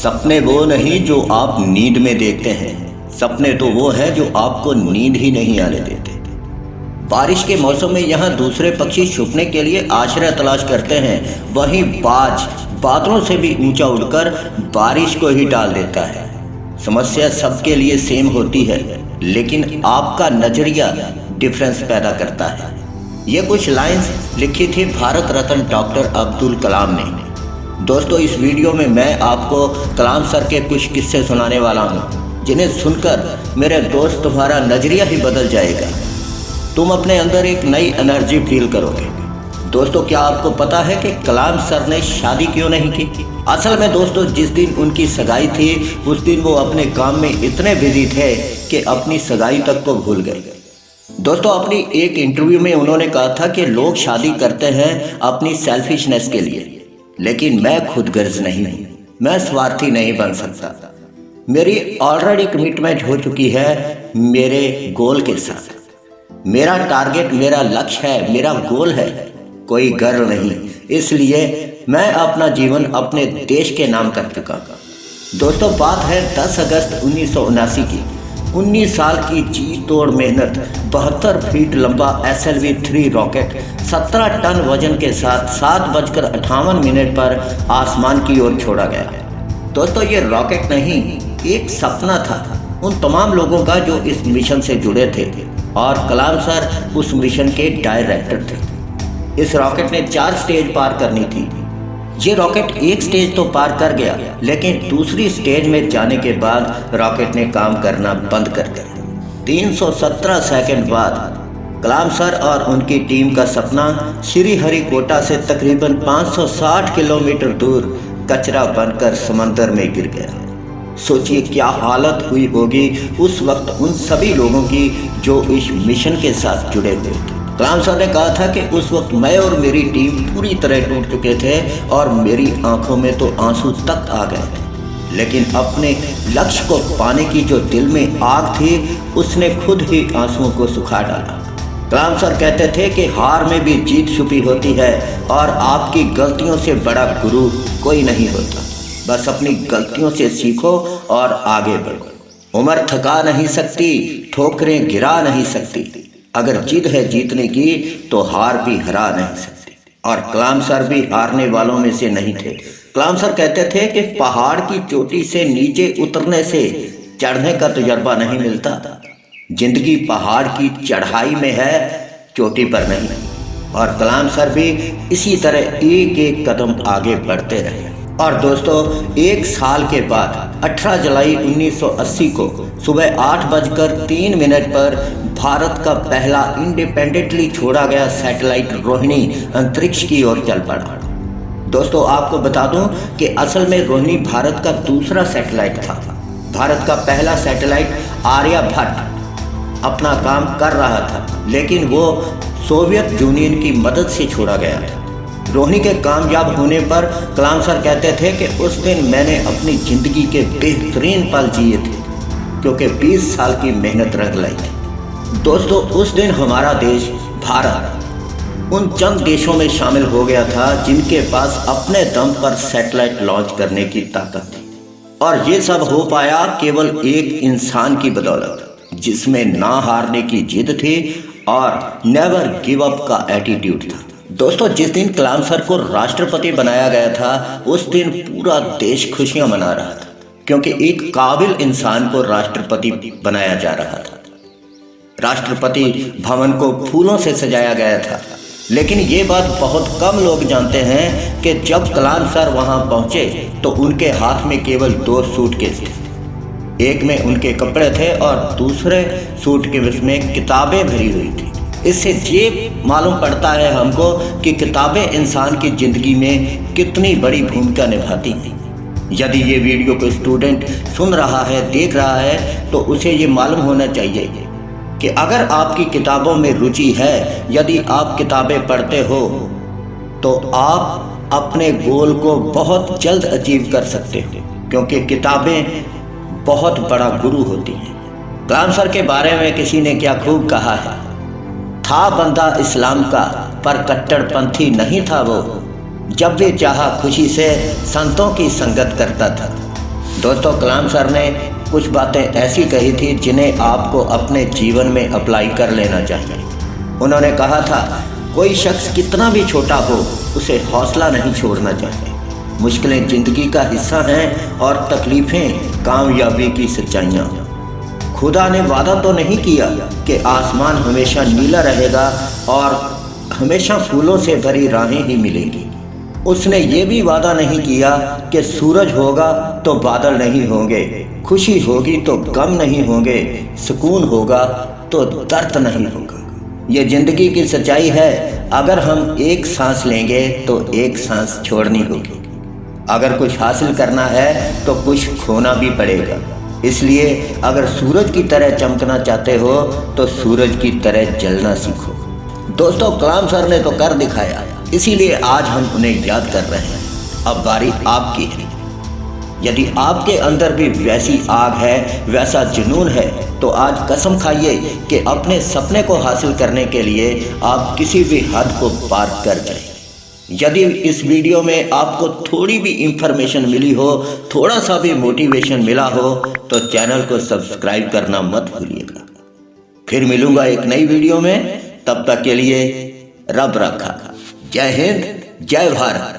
सपने वो नहीं जो आप नींद में देखते हैं, सपने तो वो हैं जो आपको नींद ही नहीं आने देते। बारिश के मौसम में यहाँ दूसरे पक्षी छुपने के लिए आश्रय तलाश करते हैं, वहीं बाज बादलों से भी ऊंचा उड़कर बारिश को ही डाल देता है। समस्या सबके लिए सेम होती है, लेकिन आपका नजरिया डिफरेंस पैदा करता है। ये कुछ लाइंस लिखी थी भारत रत्न डॉक्टर अब्दुल कलाम ने। दोस्तों, इस वीडियो में मैं आपको कलाम सर के कुछ किस्से सुनाने वाला हूँ, जिन्हें सुनकर मेरे दोस्त तुम्हारा नजरिया ही बदल जाएगा। तुम अपने अंदर एक नई एनर्जी फील करोगे। दोस्तों, क्या आपको पता है कि कलाम सर ने शादी क्यों नहीं की? असल में दोस्तों, जिस दिन उनकी सगाई थी उस दिन वो अपने काम में इतने बिजी थे कि अपनी सगाई तक को भूल गए। दोस्तों, अपनी एक इंटरव्यू में उन्होंने कहा था कि लोग शादी करते हैं अपनी सेल्फिशनेस के लिए, लेकिन मैं खुदगर्ज नहीं हूँ, मैं स्वार्थी नहीं बन सकता। मेरी ऑलरेडी कमिटमेंट हो चुकी है मेरे गोल के साथ। मेरा टारगेट, मेरा लक्ष्य है, मेरा गोल है, कोई गर्व नहीं। इसलिए मैं अपना जीवन अपने देश के नाम कर चुका। दोस्तों, बात है 10 अगस्त 1979 की। 19 साल की जी तोड़ मेहनत, 72 फीट लंबा SLV-3 रॉकेट 17 टन वजन के साथ 7:58 पर आसमान की ओर छोड़ा गया। दोस्तों, ये रॉकेट नहीं, एक सपना था उन तमाम लोगों का जो इस मिशन से जुड़े थे, और कलाम सर उस मिशन के डायरेक्टर थे। इस रॉकेट ने 4 स्टेज पार करनी थी। ये रॉकेट एक स्टेज तो पार कर गया, लेकिन दूसरी स्टेज में जाने के बाद रॉकेट ने काम करना बंद कर दिया। 317 सेकंड बाद कलाम सर और उनकी टीम का सपना श्रीहरिकोटा से तकरीबन 560 किलोमीटर दूर कचरा बनकर समंदर में गिर गया। सोचिए क्या हालत हुई होगी उस वक्त उन सभी लोगों की जो इस मिशन के साथ जुड़े हुए थे। कलाम सर ने कहा था कि उस वक्त मैं और मेरी टीम पूरी तरह टूट चुके थे और मेरी आंखों में तो आंसू तक आ गए थे, लेकिन अपने लक्ष्य को पाने की जो दिल में आग थी उसने खुद ही आंसुओं को सुखा डाला। कलाम सर कहते थे कि हार में भी जीत छुपी होती है और आपकी गलतियों से बड़ा गुरु कोई नहीं होता। बस अपनी गलतियों से सीखो और आगे बढ़ो। उम्र थका नहीं सकती, ठोकरें गिरा नहीं सकती। अगर जिद है जीतने की तो हार भी हरा नहीं सकती। और कलाम सर भी हारने वालों में से नहीं थे। कलाम सर कहते थे कि पहाड़ की चोटी से नीचे उतरने से चढ़ने का तजुर्बा नहीं मिलता। जिंदगी पहाड़ की चढ़ाई में है, चोटी पर नहीं। और कलाम सर भी इसी तरह एक एक कदम आगे बढ़ते रहे। और दोस्तों, 1 साल के बाद 18 जुलाई 1980 को सुबह 8:03 पर भारत का पहला इंडिपेंडेंटली छोड़ा गया सैटेलाइट रोहिणी अंतरिक्ष की ओर चल पड़ा। दोस्तों, आपको बता दूं कि असल में रोहिणी भारत का दूसरा सैटेलाइट था। भारत का पहला सैटेलाइट आर्यभट्ट अपना काम कर रहा था, लेकिन वो सोवियत यूनियन की मदद से छोड़ा गया था। रोहिणी के कामयाब होने पर कलाम सर कहते थे कि उस दिन मैंने अपनी ज़िंदगी के बेहतरीन पल जिए थे, क्योंकि 20 साल की मेहनत रंग लाई थी। दोस्तों, उस दिन हमारा देश भारत उन चंद देशों में शामिल हो गया था जिनके पास अपने दम पर सैटेलाइट लॉन्च करने की ताकत थी। और ये सब हो पाया केवल एक इंसान की बदौलत, जिसमें ना हारने की जिद थी और नेवर गिव अप का एटीट्यूड था। दोस्तों, जिस दिन कलाम सर को राष्ट्रपति बनाया गया था उस दिन पूरा देश खुशियां मना रहा था, क्योंकि एक काबिल इंसान को राष्ट्रपति बनाया जा रहा था। राष्ट्रपति भवन को फूलों से सजाया गया था, लेकिन ये बात बहुत कम लोग जानते हैं कि जब कलाम सर वहां पहुंचे तो उनके हाथ में केवल 2 सूटकेस थे। एक में उनके कपड़े थे और दूसरे सूटकेस में किताबें भरी हुई थी। इससे ये मालूम पड़ता है हमको कि किताबें इंसान की ज़िंदगी में कितनी बड़ी भूमिका निभाती हैं। यदि ये वीडियो कोई स्टूडेंट सुन रहा है, देख रहा है, तो उसे ये मालूम होना चाहिए कि अगर आपकी किताबों में रुचि है, यदि आप किताबें पढ़ते हो, तो आप अपने गोल को बहुत जल्द अचीव कर सकते हो, क्योंकि किताबें बहुत बड़ा गुरु होती हैं। कलाम सर के बारे में किसी ने क्या खूब कहा है, था बंदा इस्लाम का पर कट्टरपंथी नहीं था वो, जब भी चाहा खुशी से संतों की संगत करता था। दोस्तों, कलाम सर ने कुछ बातें ऐसी कही थी जिन्हें आपको अपने जीवन में अप्लाई कर लेना चाहिए। उन्होंने कहा था, कोई शख्स कितना भी छोटा हो उसे हौसला नहीं छोड़ना चाहिए। मुश्किलें जिंदगी का हिस्सा हैं और तकलीफ़ें कामयाबी की सच्चाइयाँ। खुदा ने वादा तो नहीं किया कि आसमान हमेशा नीला रहेगा और हमेशा फूलों से भरी राहें ही मिलेंगी। उसने ये भी वादा नहीं किया कि सूरज होगा तो बादल नहीं होंगे, खुशी होगी तो गम नहीं होंगे, सुकून होगा तो दर्द नहीं होगा। ये जिंदगी की सच्चाई है। अगर हम एक सांस लेंगे तो एक सांस छोड़नी होगी। अगर कुछ हासिल करना है तो कुछ खोना भी पड़ेगा। इसलिए अगर सूरज की तरह चमकना चाहते हो तो सूरज की तरह जलना सीखो। दोस्तों, कलाम सर ने तो कर दिखाया, इसीलिए आज हम उन्हें याद कर रहे हैं। अब बारी आपकी है। यदि आपके अंदर भी वैसी आग है, वैसा जुनून है, तो आज कसम खाइए कि अपने सपने को हासिल करने के लिए आप किसी भी हद को पार कर जाएं। यदि इस वीडियो में आपको थोड़ी भी इंफॉर्मेशन मिली हो, थोड़ा सा भी मोटिवेशन मिला हो, तो चैनल को सब्सक्राइब करना मत भूलिएगा। फिर मिलूंगा एक नई वीडियो में, तब तक के लिए रब रखा। जय हिंद, जय भारत।